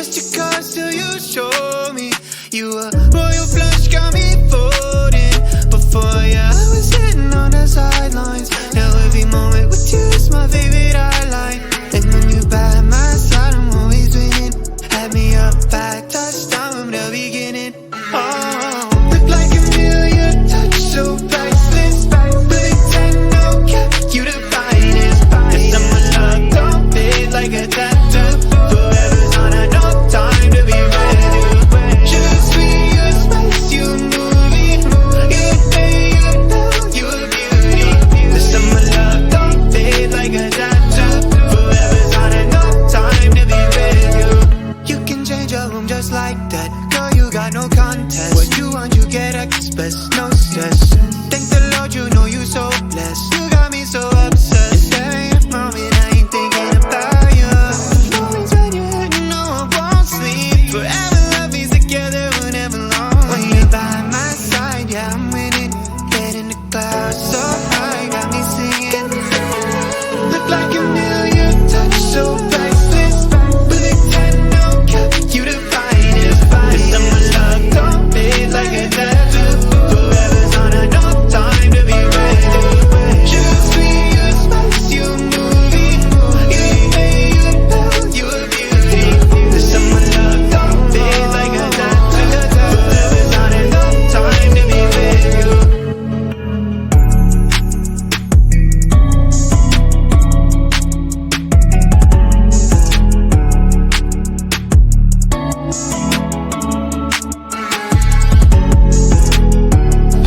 just your cause till you show me. You a royal flush, got me folding. Before I was sitting on the sidelines. Now every moment with you is my favorite highlight. And when you by my side, I'm always winning. Had me up at touchdown from the beginning. Oh, look like a million, touch so priceless. Put a 10, no cap, you the finest. Cause someone love don't fade like a tattoo. Forever's on a no time to be with you. Just be your spice, you movie. You lay you down, you a beauty. Cause someone love don't fade like a tattoo. Forever's on a no time to be with you. You can change your room just like that. Girl, you got no contest. What you want, you get express.